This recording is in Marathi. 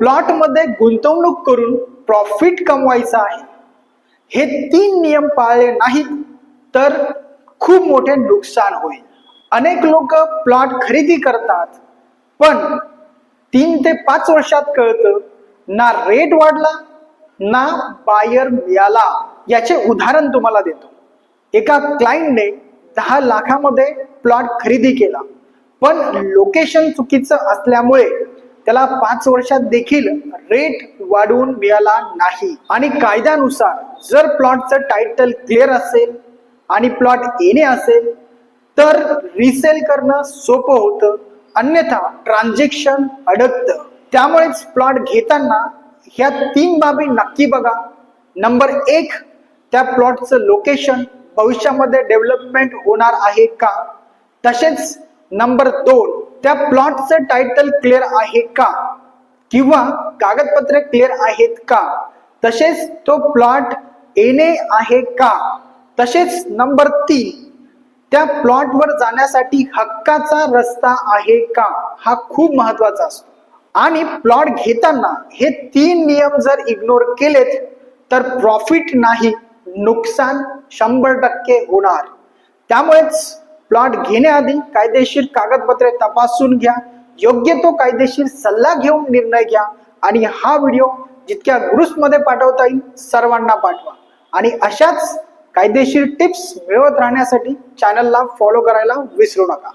प्लॉट मध्ये गुंतवणूक करून प्रॉफिट कमवायचा आहे, हे 3 नियम पाळले नाहीत तर खूप मोठे नुकसान होईल. अनेक लोक प्लॉट खरेदी करतात, पण 3 ते 5 वर्षात कळतं ना रेट वाढला ना बायर मिळाला. याचे उदाहरण तुम्हाला देतो. एका क्लायंटने 10 लाखामध्ये प्लॉट खरेदी केला, पण लोकेशन चुकीचं असल्यामुळे त्याला 5 वर्षात देखील रेट वाढवून मिळाला नाही. आणि कायद्यानुसार जर प्लॉटचं टायटल क्लिअर असेल आणि प्लॉट येणे असेल तर रिसेल करणं सोपं होतं, अन्यथा ट्रान्झॅक्शन अडकतं. त्यामुळेच प्लॉट घेताना ह्या 3 बाबी नक्की बघा. नंबर 1, त्या प्लॉटचं लोकेशन भविष्यामध्ये डेव्हलपमेंट होणार आहे का. तसेच नंबर 2, त्या प्लॉटचं टायटल क्लिअर आहे का किंवा कागदपत्रे क्लिअर आहेत का. तसेच तो प्लॉट येणे आहे का. तसेच नंबर 3, त्या प्लॉटवर जाण्यासाठी हक्काचा रस्ता आहे का. हा खूप महत्वाचा असतो. आणि प्लॉट घेताना हे 3 नियम जर इग्नोर केलेत तर प्रॉफिट नाही, नुकसान 100% होणार. त्यामुळेच प्लॉट घेण्याआधी कायदेशीर कागदपत्रे तपासून घ्या, योग्य तो कायदेशीर सल्ला घेऊन निर्णय घ्या. आणि हा व्हिडिओ जितक्या ग्रुप्समध्ये पाठवता येईल सर्वांना पाठवा. आणि अशाच कायदेशीर टिप्स मिळवत राहण्यासाठी चॅनलला फॉलो करायला विसरू नका.